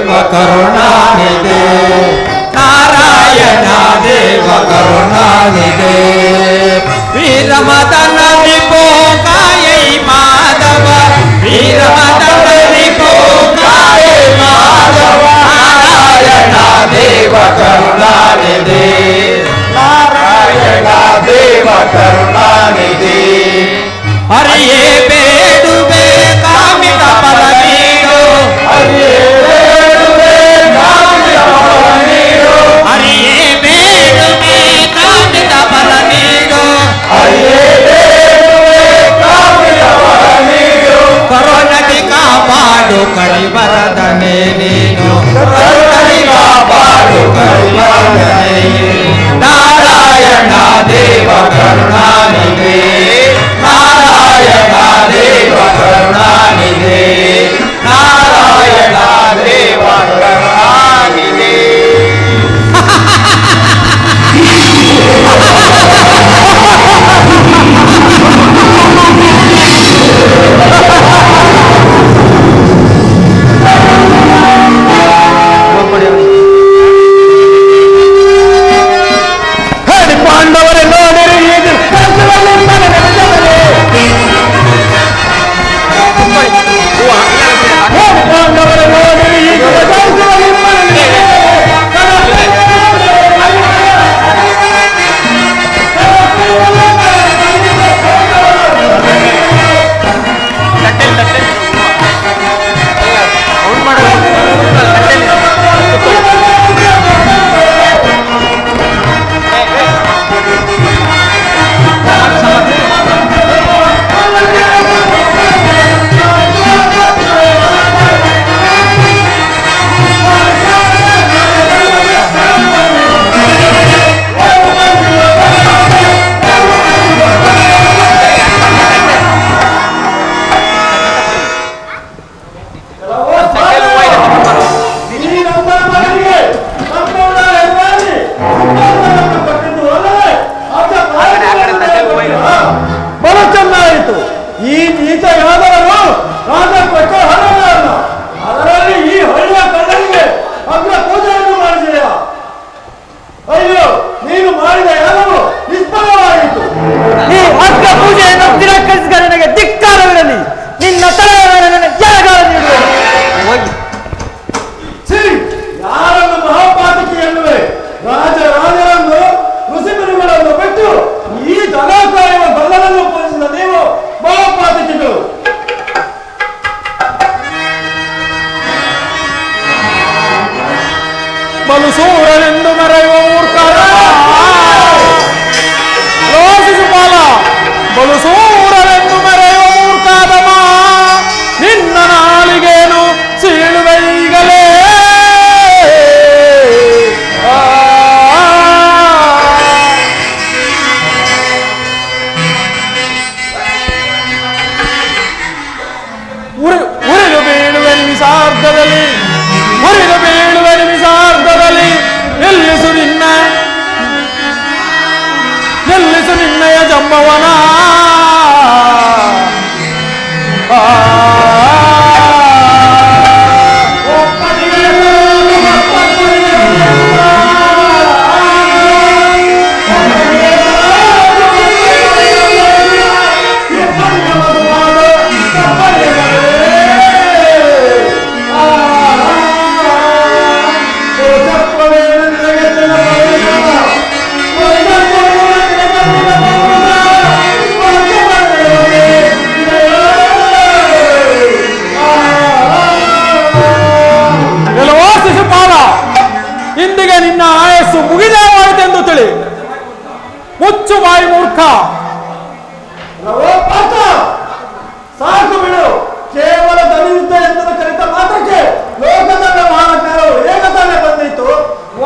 ದೇವ ಕರುಣಾನಿಧಿ ನಾರಾಯಣ ದೇವ ಕರುಣಾನಿಧಿ ವೀರಮದನ ವಿಭೋಗಾಯೈ ಮಾಧವ ವೀರಮದನ ವಿಭೋಗಾಯೈ ಮಾಧವ ನಾರಾಯಣ ದೇವ ಕರುಣಾನಿಧಿ ನಾರಾಯಣ ದೇವ ಕರುಣಾನಿಧಿ ಹರಿಯೇ ಬೇಡುವೆ ಕಾಮಿತ ಫಲ ನೀಡು ಹರಿಯೇ ಬೇಡುವೆ ಕಾಮಿತ ಫಲ ನೀಡು ಹರಿಯೇ ಬೇಡುವೆ ಕಾಮಿತ ಫಲ ನೀಡು ಹರಿಯೇ ಬೇಡುವೆ ಕಾಮಿತ ಫಲ ನೀಡು ಕರುಣದಿ ಕಾಪಾಡು ಕರಿವರದನೆ ನೀನು ಕರುಣದಿ ಕಾಪಾಡು ಕರಿವರದನೆ ನಾರಾಯಣ ದೇವ ಕರುಣಾನಿಧಿ ನಾರಾಯಣ ದೇವ ಕರುಣಾನಿಧಿ ನಾರಾಯಣ ದೇವ ಕರುಣಾನಿಧಿ ಪಾಂಡವರೇ ನೋಡಿರಿ ಈಗ ಪಾಂಡವರೇ ನೋಡಿರಿ ಈಗ ಬಹಳ ಚೆನ್ನಾಯಿತು. ಈ ನೀತ ಯಾದವರು ರಾಜ ಕೊಟ್ಟ ಹಣವಲ್ಲ, ಅದರಲ್ಲಿ ಈ ಹಳ್ಳಿಯ ಕಳ್ಳನಿಗೆ ಅಗ್ರ ಪೂಜೆಯನ್ನು ಮಾಡಿದೆಯಾ? ಅಯ್ಯೋ, ನೀನು ಮಾಡಿದ ಯಾದವು ನಿಷ್ಫಲವಾಯಿತು. ಈ ಅಗ್ರ ಪೂಜೆಯನ್ನು ತಿರಸ್ಕರಿಸಿದ ನನಗೆ ಧಿಕ್ಕಾರವಿರಲಿ. ನಿನ್ನ ತಲೆಯ ಮೇಲೆ ನನಗೆ ಜಯಗಾಲ ನೀಡುವೆ. ಯಾರನ್ನು ಮಹಾಪಾತಕಿ ಎನ್ನುವೆ? ರಾಜರನ್ನು ಋಷಿಮುನಿಗಳನ್ನು ಬಿಟ್ಟು ಈ ದನ ಕಾಯುವ ಬಲ್ಲರನ್ನು ಪೂಜಿಸಿದ ನೀವು ಮಹಾಪಾತಕಿಗಳು. ಬಲು ಸೂರನೆಂದು ಮೆರೆಯುವ ಮೂರ್ಖರ ಶಿಶುಪಾಲ, ಬಲು ಸೂರನೆಂದು ಮೆರೆಯುವ ಮೂರ್ಖಾದಮ, ನಿನ್ನ ನಾಲಿಗೇನು ಸೀಳುವೆ ಈಗಲೇ. ಉರಿದು ಬೀಳುವೆ ನಿಮಿಷಾರ್ಧದಲ್ಲಿ, ಉರಿದು ಬೀಳುವೆ ನಿಮಿಷಾರ್ಧದಲ್ಲಿ. ನಿಲ್ಲಿಸು ನಿನ್ನಯ ಜಂಬವನ. ಇಂದಿಗೆ ನಿನ್ನ ಆಯಸ್ಸು ಮುಗಿದೇವಾಯಿತೆಂದು ತಿಳಿ. ಮುಚ್ಚು ಬಾಯಿ ಮೂರ್ಖ. ಸಾಕು ಬಿಡು. ಕೇವಲ ದಲಿತ ಎಂದು ಕಲಿತ ಮಾತ್ರಕ್ಕೆ ಲೋಕದ ವ್ಯವಹಾರಗಳು ಏಕತಾನೆ ಬಂದಿತ್ತು.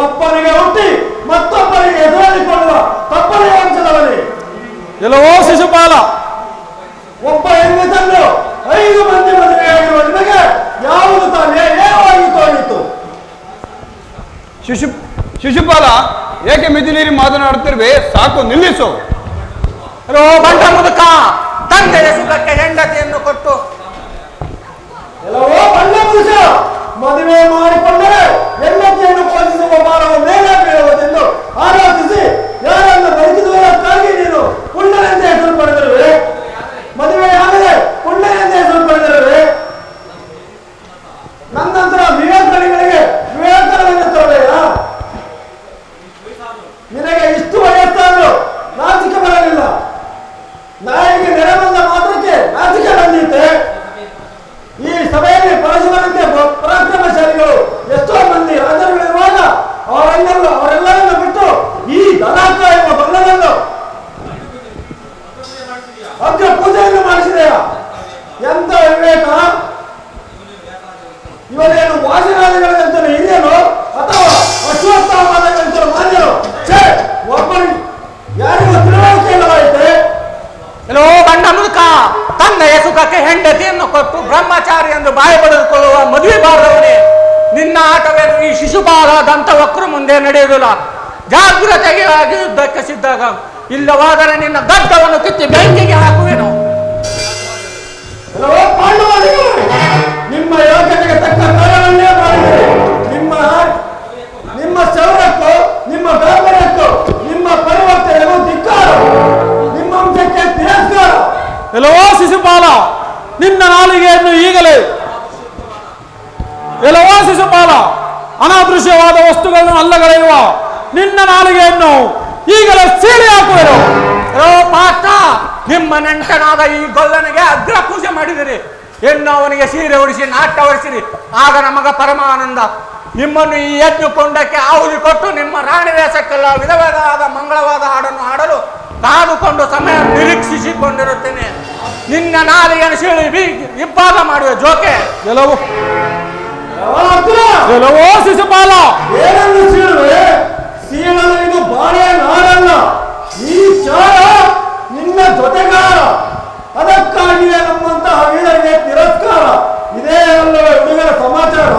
ಒಬ್ಬನಿಗೆ ಹುಟ್ಟಿ ಮತ್ತೊಬ್ಬರಿಗೆ ಎದುರಿಕೊಳ್ಳುವ ತಪ್ಪನೇ ವಂಚದವನೇ. ಎಲ್ಲವೋ ಶಿಶುಪಾಲ, ಒಬ್ಬ ಹೆಂಗಸನ್ನು 5 ಮಂದಿ ಮದುವೆಯಾಗಿರುವ ನಿಮಗೆ ಯಾವುದು ತಾನೇ ಏವಾಗಿ ತೋರಿತು? ಶಿಶುಪಾಲ, ಏಕೆ ಮಿತಿಮೀರಿ ಮಾತನಾಡುತ್ತಿರುವೆ? ಸಾಕು, ನಿಲ್ಲಿಸು. ಬಂಡ ಮುದುಕ, ತಂದೆಯ ಸುಖಕ್ಕೆ ಹೆಂಡತಿಯನ್ನು ಕೊಟ್ಟು ಎಲ್ಲವೋ ಬಂಡ ಮುದುಕ, ಮದುವೆ ಮಾಡಿಕೊಂಡರೆ ಹೆಂಡತಿಯನ್ನು ಪೋಷಿಸುವ ಭಾರವ ಮೇಲೆ ಬೀಳುವುದೆಂದು ಆಲೋಚಿಸಿ ಯಾರನ್ನು ಬದುಕಿದುವುದಕ್ಕಾಗಿ ನೀನು ಪುಣ್ಯನೆಂದ ಹೆಸರು ಪಡೆದಿರುವೆ. ಮದುವೆಯಾಗದೆ ಪುಣ್ಯನೆಂದ ಹೆಸರು ಪಡೆದಿರುವೆ. ನನ್ನಂತರ ವಿವೇಕಗಳಿಗೆ ವಿವೇಕವೆನ್ನುತ್ತವೆಯ ನಿನಗೆ ಇಷ್ಟು ವಯಸ್ಸಾದರೂ ನಾಚಿಕೆ ಬರಲಿಲ್ಲ. ನಾಯಿಗೆ ನೆರೆ ಬಂದ ಮಾತ್ರಕ್ಕೆ ನಾಚಿಕೆ ಬಂದಿತ್ತೆ. ಈ ಸಭೆಯಲ್ಲಿ ಪರಶುವರಂತೆ ಪರಾಕ್ರಮಶಾಲಿಗಳು ಎಷ್ಟೋ ಮಂದಿ ರಾಜರುಗಳಿರುವಾಗ ಅವರೆಲ್ಲರನ್ನು ಬಿಟ್ಟು ಈ ದನಾಕ ಎಂಬ ಬಲ್ಲದನ್ನು ಅಗ್ರ ಪೂಜೆಯನ್ನು ಮಾಡಿಸಿದೆಯ. ಎಂತ ವಿವೇಕ! ಇವರೇನು ವಾಸಿರಾದಿಗಳಿಗಂತಲೂ ಹಿರಿಯರು ಅಥವಾ ಅಶ್ವತ್ಥಾಮಾದಿಗಳಂತಲೂ ಮಾನ್ಯರು? ಛೇ, ಒಬ್ಬರು ಯಾರಿಗೂ ತಿಳುವಳಿಕೆ ಇಲ್ಲವಾಯಿತೆ. ಎಲ್ಲೋ ಗಂಡ ಮುದುಕ ತಂದೆಯ ಸುಖಕ್ಕೆ ಹೆಂಡತಿಯನ್ನು ಕೊಟ್ಟು ಬ್ರಹ್ಮಚಾರಿ ಎಂದು ಬಾಯಿ ಬಡಿದುಕೊಳ್ಳುವ ಮದುವೆ ಬಾರದವನೇ, ನಿನ್ನ ಆಟವೇನು ಈ ಶಿಶುಪಾಲ ದಂತವಕ್ರ ಮುಂದೆ ನಡೆಯುವುದಿಲ್ಲ. ಜಾಗೃತೆಗಾಗಿ ಯುದ್ಧಕ್ಕೆ ಸಿದ್ದಾಗ, ಇಲ್ಲವಾದರೆ ನಿನ್ನ ಗಡ್ಡವನ್ನು ಕಿತ್ತಿ ಬೆಂಕಿಗೆ ಹಾಕುವೆನು. ನಿಮ್ಮ ಯೋಗ್ಯತೆಗೆ ತಕ್ಕ ಕಾರ್ಯವನ್ನೇ ಮಾಡಿದರೆ ನಿಮ್ಮ ಶೌರ್ಯಕ್ಕೂ ನಿಮ್ಮ ಗಾಂಭೀರ್ಯಕ್ಕೂ ನಿಮ್ಮ ಪರಿವರ್ತನೆಗೂ ಧಿಕ್ಕಾರ, ನಿಮ್ಮ ಅಂಶಕ್ಕೆ ತಿರಸ್ಕಾರ. ಎಲ್ಲವೋ ಶಿಶುಪಾಲ, ನಿನ್ನ ನಾಲಿಗೆಯನ್ನು ಈಗಲೇ ಎಲ್ಲವೋ ಶಿಶುಪಾಲ, ಅನಾದೃಶ್ಯವಾದ ವಸ್ತುಗಳನ್ನು ಅಲ್ಲಗಳೆಯುವ ನಿನ್ನ ನಾಲಿಗೆಯನ್ನು ಈಗಲೇ ಸೀಳಿ ಹಾಕುವೆನು. ಪಾಠ, ನಿಮ್ಮ ನೆಂಟನಾದ ಈ ಗೊಲ್ಲನಿಗೆ ಅಗ್ರ ಪೂಜೆ ಮಾಡಿದಿರಿ. ಹೆಣ್ಣು ಅವನಿಗೆ ಸೀರೆ ಉಡಿಸಿ ನಾಟ್ಯ ಹೊರಿಸಿರಿ, ಆಗ ನಮಗ ಪರಮಾನಂದ. ನಿಮ್ಮನ್ನು ಈ ಯಜ್ಞ ಕೊಂಡಕ್ಕೆ ಆಹುತಿ ಕೊಟ್ಟು ನಿಮ್ಮ ರಾಣಿ ವೇಷಕ್ಕೆಲ್ಲ ವಿಧವಾದ ಮಂಗಳವಾದ ಹಾಡನ್ನು ಹಾಡಲು ಕಾದುಕೊಂಡು ಸಮಯ ನಿರೀಕ್ಷಿಸಿಕೊಂಡಿರುತ್ತೇನೆ. ನಿನ್ನ ನಾಲಿಗೆಯನ್ನು ಸೀಳಿ ಇಬ್ಬಾಗ ಮಾಡುವ ಜೋಕೆ. ಎಲ್ಲವೋ ಶಿಶುಪಾಲ, ಏನನ್ನು ಸೀಳುವೆ? ಸೀಳಲು ಇದು ಬಾಳೆ ನಾಡಲ್ಲ, ಈ ಚಾರ ನಿನ್ನ ಜೊತೆಗಾರ. ಅದಕ್ಕಾಗಿಯೇ ನಮ್ಮಂತಹ ವೀರರಿಗೆ ತಿರಸ್ಕಾರ. ಇದೇ ಅಲ್ಲವೇ ಹುಡುಗರ ಸಮಾಚಾರ.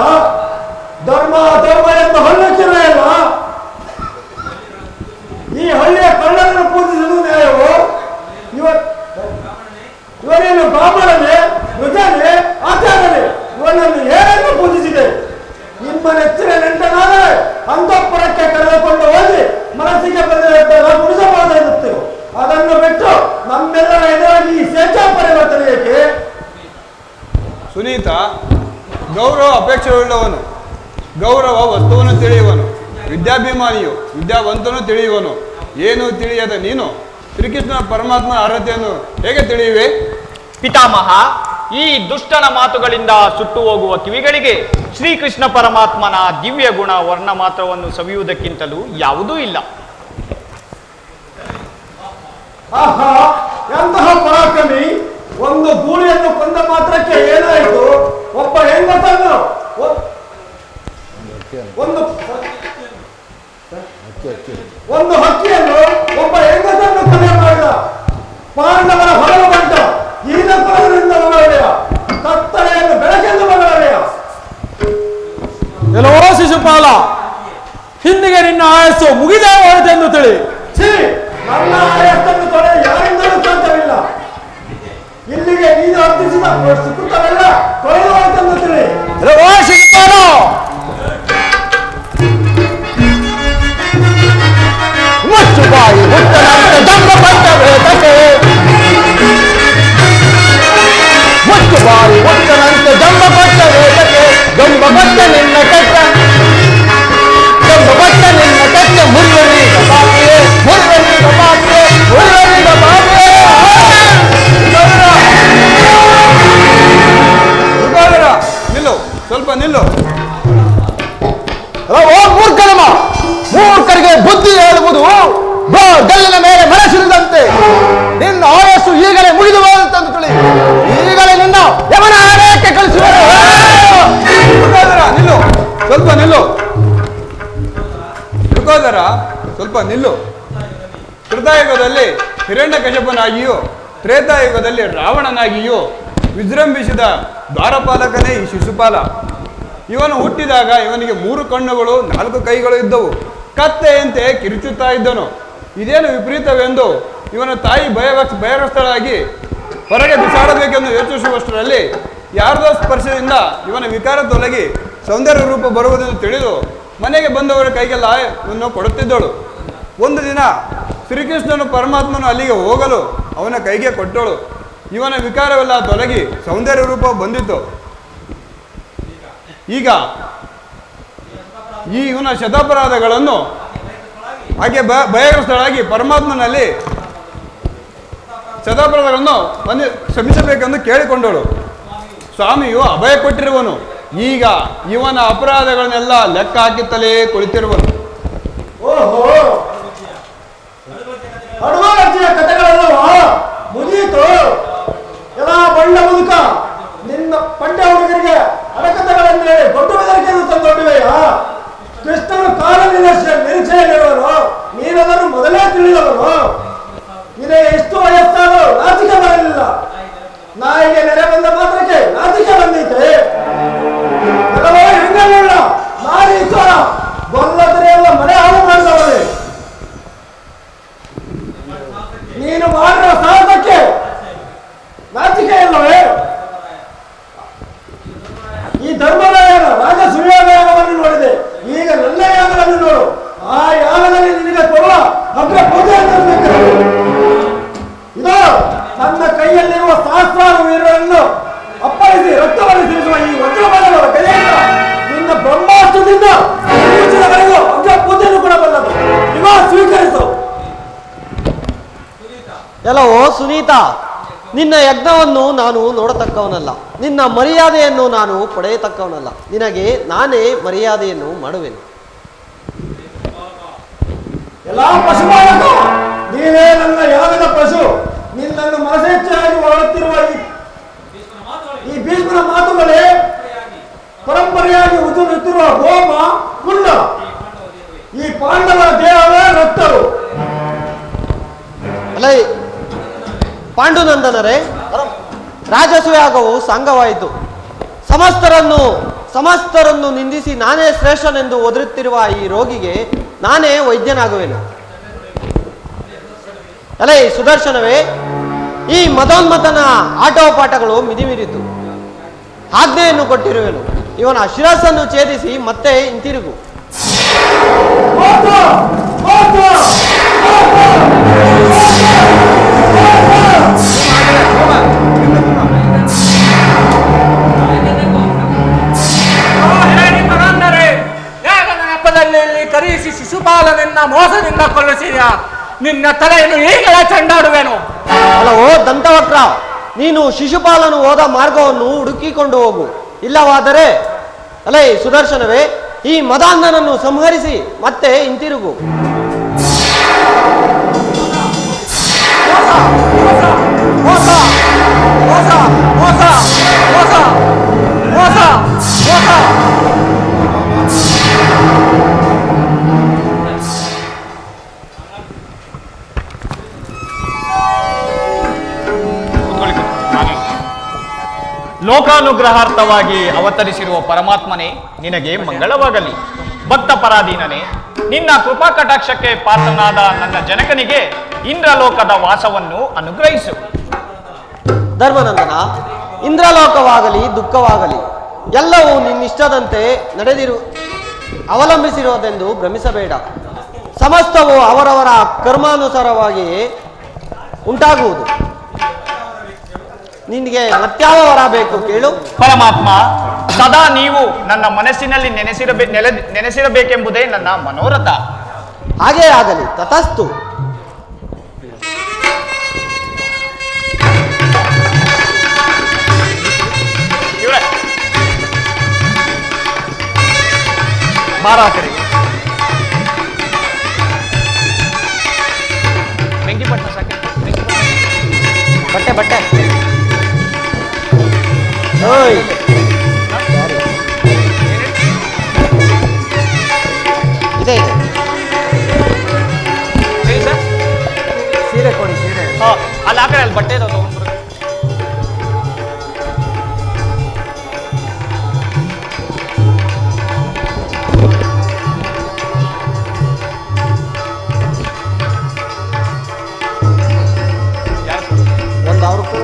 ಧರ್ಮ ಧರ್ಮ ಎಂದು ಹಳ್ಳಿಕ್ಕಿರಲ್ಲ. ಈ ಹಳ್ಳಿಯ ಕಳ್ಳರನ್ನು ಪೂಜಿಸುವುದು ನ್ಯಾಯವು? ಇವನೇನು ಬ್ರಾಹ್ಮಣನೇ, ರುಜನೇ, ಆಚಾರನೇ? ಇವನನ್ನು ಏನನ್ನು ಪೂಜಿಸಿದೆ? ನಿಮ್ಮ ನೆಚ್ಚಿನ ನೆಂಟನಾದರೆ ಅಂತಃಪುರಕ್ಕೆ ಕರೆದುಕೊಂಡು ಹೋಗಿ ಮನಸ್ಸಿಗೆ ಬಂದಿರುತ್ತೇವೆ ಮುಡಿಸಬಹುದಾಗಿರುತ್ತೇವೆ. ಅದನ್ನು ಬಿಟ್ಟು ನಮ್ಮೆಲ್ಲರ ಎದುರಾಗಿ ಈ ಸ್ವೇಚ್ಛಾ ಪರಿವರ್ತನೆ ಏಕೆ? ಸುನೀತ, ಗೌರವ ಅಪೇಕ್ಷೆಯುಳ್ಳವನು, ಗೌರವ ವಸ್ತುವನ್ನು ತಿಳಿಯುವನು, ವಿದ್ಯಾಭಿಮಾನಿಯು ವಿದ್ಯಾವಂತನು ತಿಳಿಯುವನು. ಏನು ತಿಳಿಯದ ನೀನು ಶ್ರೀಕೃಷ್ಣ ಪರಮಾತ್ಮ ಅರ್ಹತೆಯನ್ನು ಹೇಗೆ ತಿಳಿಯುವೆ? ಪಿತಾಮಹ, ಈ ದುಷ್ಟನ ಮಾತುಗಳಿಂದ ಸುಟ್ಟು ಹೋಗುವ ಕಿವಿಗಳಿಗೆ ಶ್ರೀಕೃಷ್ಣ ಪರಮಾತ್ಮನ ದಿವ್ಯ ಗುಣ ವರ್ಣ ಮಾತ್ರವನ್ನು ಸವಿಯುವುದಕ್ಕಿಂತಲೂ ಯಾವುದೂ ಇಲ್ಲ. ಆಹಾ, ಎಂತಹ ಪರಾಕ್ರಮಿ! ಒಂದು ಗೂಳಿಯನ್ನು ಕೊಂದ ಮಾತ್ರಕ್ಕೆ ಏನಾಯಿತು? ಒಬ್ಬ ಹೆಂಗಸನ್ನು ಒಂದು ಹಕ್ಕಿಯನ್ನು ಒಬ್ಬ ಹೆಂಗಸನ್ನು ಕೊಲೆ ಮಾಡಿದ. ಪಾಂಡವರ ಹೊರಗು ಬಂಟ ಈನ ಕುಲದಿಂದ ಮಗಳವೆಯ, ಕತ್ತಲೆಯನ್ನು ಬೆಳಕೆಂದು ಮಗಳವೆಯ. ಎಲ್ಲವೋ ಶಿಶುಪಾಲ, ಹಿಂದಿಗೆ ನಿನ್ನ ಆಯಸ್ಸು ಮುಗಿದೇ ಹೋಯಿತೆಂದು ತಿಳಿ. ನನ್ನ ಆಯಸ್ಸನ್ನು ತೊಳೆ ಯಾರಿಂದಲೂ ಸಾಧ್ಯವಿಲ್ಲ. ಇಲ್ಲಿಗೆ ನೀನು ಅರ್ಪಿಸಿದ ಸುಕೃತವೆಲ್ಲ ತೊಳೆದು ಹೋಯಿತೆಂದು ತಿಳಿ. ಎಲ್ಲವೋ ಶಿಶುಪಾಲ, ಮುಚ್ಚು ಬಾಯಿ ಮುಟ್ಟನಂತೆ ದಂಬ ಪಟ್ಟಬೇತಕ್ಕೆ, ಮುಚ್ಚು ಬಾಯಿ ಮುಟ್ಟನಂತೆ ದಂಬ ಪಟ್ಟಬೇತಕ್ಕೆ, ದಂಬ ಪಟ್ಟ ನಿನ್ನ ಕೆಟ್ಟ, ದಂಬ ಪಟ್ಟ ನಿನ್ನ ಕೆಟ್ಟ ಮುರುಗನೀಗ ಬಾಕಿಯೇ, ಮುರುಗನೀಗ ಬಾಕಿಯೇ, ಮುರುಗನೀಗ ಬಾಕಿಯೇ. ನಿಲ್ಲು, ಸ್ವಲ್ಪ ನಿಲ್ಲು. ಮೂರ್ಖನಮ್ಮ, ಮೂರ್ಖರಿಗೆ ಬುದ್ಧಿ ಹೇಳುವುದು ಗಲ್ಲಿನ ಮೇಲೆ ಮನಸ್ಸಿರುದಂತೆ. ನಿನ್ನ ಆಯಸ್ಸು ಈಗಲೇ ಮುಗಿದು ಹೋದಂತಂದು ತಿಳಿ. ಈಗಲೇ ನಿನ್ನ ಯಮನ ಆಲಯಕ್ಕೆ ಕಳಿಸುವರು. ನಿಲ್ಲು, ಸ್ವಲ್ಪ ನಿಲ್ಲು. ಯುಗೋದರ, ಸ್ವಲ್ಪ ನಿಲ್ಲು. ಕೃತಯುಗದಲ್ಲಿ ಹಿರಣ್ಯಕಶಪನಾಗಿಯೂ ತ್ರೇತಾಯುಗದಲ್ಲಿ ರಾವಣನಾಗಿಯೂ ವಿಜೃಂಭಿಸಿದ ದ್ವಾರಪಾಲಕನೇ ಈ ಶಿಶುಪಾಲ. ಇವನು ಹುಟ್ಟಿದಾಗ ಇವನಿಗೆ 3 ಕಣ್ಣುಗಳು 4 ಕೈಗಳು ಇದ್ದವು. ಕತ್ತೆಯಂತೆ ಕಿರುಚುತ್ತಾ ಇದ್ದನು. ಇದೇನು ವಿಪರೀತವೆಂದು ಇವನ ತಾಯಿ ಭಯಗ್ರಸ್ತಳಾಗಿ ಹೊರಗೆ ಬಿಸಾಡಬೇಕೆಂದು ಯೋಚಿಸುವಷ್ಟರಲ್ಲಿ ಯಾರದೋ ಸ್ಪರ್ಶದಿಂದ ಇವನ ವಿಕಾರ ತೊಲಗಿ ಸೌಂದರ್ಯ ರೂಪ ಬರುವುದೆಂದು ತಿಳಿದು ಮನೆಗೆ ಬಂದವರ ಕೈಗೆಲ್ಲ ಆಯನ್ನು ಕೊಡುತ್ತಿದ್ದಳು. ಒಂದು ದಿನ ಶ್ರೀಕೃಷ್ಣನು ಪರಮಾತ್ಮನು ಅಲ್ಲಿಗೆ ಹೋಗಲು ಅವನ ಕೈಗೆ ಕೊಟ್ಟಳು. ಇವನ ವಿಕಾರವೆಲ್ಲ ತೊಲಗಿ ಸೌಂದರ್ಯ ರೂಪ ಬಂದಿತ್ತು. ಈಗ ಇವನ ಶತಾಪರಾಧಗಳನ್ನು ಹಾಗೆ ಭಯಗ್ರಸ್ತಳಾಗಿ ಪರಮಾತ್ಮನಲ್ಲಿ ಶತಾಪರಾಧಗಳನ್ನು ಕ್ಷಮಿಸಬೇಕೆಂದು ಕೇಳಿಕೊಂಡಳು. ಸ್ವಾಮಿಯು ಅಭಯ ಕೊಟ್ಟಿರುವನು. ಈಗ ಇವನ ಅಪರಾಧಗಳನ್ನೆಲ್ಲ ಲೆಕ್ಕ ಹಾಕುತ್ತಲೇ ಕುಳಿತಿರುವನು. ಓಹೋ, ಹನುಮಾನಜ್ಜಿಯ ಕಥೆಗಳೆಲ್ಲವ ಮುಗಿಯಿತು. ಎಲ್ಲ ಬಣ್ಣ ಮುದುಕ, ನಿನ್ನ ಪಂಡ್ಯ ಹುಡುಗರಿಗೆ ಅಡಕಥೆಗಳನ್ನು ಹೇಳಿ ದೊಡ್ಡ ಬೆದರಿಕೆಯನ್ನು ತಂದೊಡ್ಡಿವೆಯಾ? ಕೃಷ್ಣನು ಕಾಲ ನಿರೀಕ್ಷೆಯಲ್ಲಿರುವನು, ನೀನದನ್ನು ಮೊದಲೇ ತಿಳಿದವನು. ನಿನಗೆ ಎಷ್ಟು ವಯಸ್ಸಾದರೂ ನಾಚಿಕೆ ಬರಲಿಲ್ಲ. ನಾಯಿಗೆ ನೆರೆ ಬಂದ ಮಾತ್ರಕ್ಕೆ ನಾಚಿಕೆ ಬಂದೈತೆ. ಕೆಲವೇ ಹೆಂಗಲ್ಲ ನಾರೀಶ್ವರ ಗೊಲ್ಲದರೆಲ್ಲ ಮನೆ ಹಾಳು ಮಾಡಿದವನೇ. ನೀನು ಮಾಡಿರುವ ಸಾಹಸಕ್ಕೆ ನಾಚಿಕೆ ಇಲ್ಲವೇ? ಈ ಧರ್ಮರಾಯನ ರಾಜ ಸೂರ್ಯಯಾಗವನ್ನು ನೋಡಿದೆ, ಈಗ ನನ್ನ ಯಾಗವನ್ನು ನೋಡು. ಆ ಯಾಗದಲ್ಲಿ ನಿನಗೆ ಕೊಡುವ ಅಗ್ರ ಪೂಜೆಯನ್ನು ಇದು ನನ್ನ ಕೈಯಲ್ಲಿರುವ ಸಹಸ್ರಾರು ವೀರರನ್ನು ಅಪ್ಪಳಿಸಿ ರಕ್ತವನ್ನು ತಿಳಿಸುವ ಈ ವಜ್ರಬಲವರ ಕೈಯಿಂದ ನಿನ್ನ ಬ್ರಹ್ಮಾಸ್ತ್ರದಿಂದ ಅಗ್ರ ಪೂಜೆಯನ್ನು ಕೊಡಬಲ್ಲದು. ಇವ ಸ್ವೀಕರಿಸು. ಎಲ್ಲವೋ ಸುನೀತಾ, ನಿನ್ನ ಯಜ್ಞವನ್ನು ನಾನು ನೋಡತಕ್ಕವನಲ್ಲ, ನಿನ್ನ ಮರ್ಯಾದೆಯನ್ನು ನಾನು ಪಡೆಯತಕ್ಕವನಲ್ಲ. ನಿನಗೆ ನಾನೇ ಮರ್ಯಾದೆಯನ್ನು ಮಾಡುವೆನು. ಎಲ್ಲ ಪಶುಪಾಲಕ, ನೀನೇ ನನ್ನ ಯಾಗದ ಪಶು. ನಿನ್ನನ್ನು ಮನಸ್ಸೆಚ್ಚಾಗಿ ಹೊರಡುತ್ತಿರುವ ಈ ಭೀಷ್ಮನ ಮಾತುಗಳೇ ಪರಂಪರೆಯಾಗಿ ಉದುರುತ್ತಿರುವ ಹೋಮ ಕುಂಡ. ಈ ಪಾಂಡವರ ದೇಹವೇ ರಕ್ತರು. ಅಲ್ಲ ಪಾಂಡುನಂದನರೇ, ರಾಜಸೂಯಾಗವು ಸಾಂಗವಾಯಿತು. ಸಮಸ್ತರನ್ನು ನಿಂದಿಸಿ ನಾನೇ ಶ್ರೇಷ್ಠನೆಂದು ಒದರುತ್ತಿರುವ ಈ ರೋಗಿಗೆ ನಾನೇ ವೈದ್ಯನಾಗುವೆನು. ಅಲೇ ಸುದರ್ಶನವೇ, ಈ ಮದೋನ್ಮತನ ಆಟೋಪಾಠಗಳು ಮಿದಿಮಿರಿತು. ಆಜ್ಞೆಯನ್ನು ಕೊಟ್ಟಿರುವೆನು. ಇವನ ಶಿರಸ್ಸನ್ನು ಛೇದಿಸಿ ಮತ್ತೆ ಹಿಂತಿರುಗು. ನೆಪದಲ್ಲಿ ಕರೆಯಿಸಿ ಶಿಶುಪಾಲನನ್ನ ಮೋಸದಿಂದ ಕೊಲ್ಲಿಸಿದ ನಿನ್ನ ತಲೆಯನ್ನು ಈಗಲೇ ಚೆಂಡಾಡುವೆನು. ಅಲ್ಲವೋ ದಂತವಕ್ರ, ನೀನು ಶಿಶುಪಾಲನು ಹೋದ ಮಾರ್ಗವನ್ನು ಹುಡುಕಿಕೊಂಡು ಹೋಗು. ಇಲ್ಲವಾದರೆ ಅಲೇ ಸುದರ್ಶನವೇ, ಈ ಮದಾಂಧನನ್ನು ಸಂಹರಿಸಿ ಮತ್ತೆ ಹಿಂತಿರುಗು. ಮೋಸ ಮೋಸ ಮೋಸ ಮೋಸ ಮೋಸ ಮೋಸ. ಲೋಕಾನುಗ್ರಹಾರ್ಥವಾಗಿ ಅವತರಿಸಿರುವ ಪರಮಾತ್ಮನೇ, ನಿನಗೆ ಮಂಗಳವಾಗಲಿ. ಭಕ್ತ ಪರಾಧೀನನೇ, ನಿನ್ನ ಕೃಪಾ ಕಟಾಕ್ಷಕ್ಕೆ ಪಾತ್ರನಾದ ನನ್ನ ಜನಕನಿಗೆ ಇಂದ್ರಲೋಕದ ವಾಸವನ್ನು ಅನುಗ್ರಹಿಸು. ಧರ್ಮನಂದನ, ಇಂದ್ರಲೋಕವಾಗಲಿ ದುಃಖವಾಗಲಿ ಎಲ್ಲವೂ ನಿನ್ನಿಷ್ಟದಂತೆ ಅವಲಂಬಿಸಿರುವುದೆಂದು ಭ್ರಮಿಸಬೇಡ. ಸಮಸ್ತವು ಅವರವರ ಕರ್ಮಾನುಸಾರವಾಗಿಯೇ ಉಂಟಾಗುವುದು. ನಿನಗೆ ಮತ್ಯಾವ ವರ ಬೇಕು ಕೇಳು. ಪರಮಾತ್ಮ, ಸದಾ ನೀವು ನನ್ನ ಮನಸ್ಸಿನಲ್ಲಿ ನೆನೆಸಿರಬೇಕೆಂಬುದೇ ನನ್ನ ಮನೋರಥ. ಹಾಗೇ ಆಗಲಿ, ತತಸ್ತು. ಮಾರಾಕರಿಗೆ ಬೆಂಕಿಪಟ್ಟ ಸಾಕೆ. ಬಟ್ಟೆ ಓಯ್, ಇದೆ ಸೀರೆ ಕೊಡಿ. ಸೀರೆ ಅಲ್ಲಿ ಹಾಕಿ, ಅಲ್ಲಿ ಬಟ್ಟೆ ಇದಾವೆ ತಗೊಂಡ್ಬರ್ರಿ. ಒಂದು ಅವ್ರಿಗೂ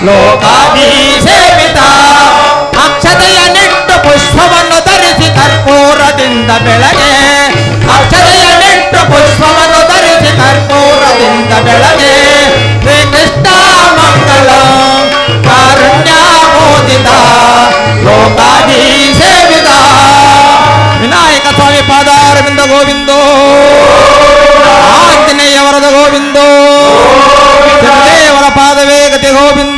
ಲೋಕಾದಿ ಸೇವಿತ ಅಕ್ಷತೆಯ ನೆಟ್ಟು ಪುಷ್ಪವನ್ನು ಧರಿಸಿ ಕರ್ಪೂರದಿಂದ ಬೆಳಗ್ಗೆ ಅಕ್ಷತೆಯ ನೆಟ್ಟು ಪುಷ್ಪವನ್ನು ಧರಿಸಿ ಕರ್ಪೂರದಿಂದ ಬೆಳಗ್ಗೆ ಶ್ರೀ ಕೃಷ್ಣ ಮಂಗಲ ಕಾರುಣ್ಯ ಮೋದಿತ ಲೋಕಾದಿ ಸೇವಿತ ವಿನಾಯಕ ಸ್ವಾಮಿ ಪಾದಾರವಿಂದ ಗೋವಿಂದೋ ಆಂಜನೇಯ ವರದ ಗೋವಿಂದೋ ದೇವರ ಪಾದವೇ ಗತಿ ಗೋವಿಂದ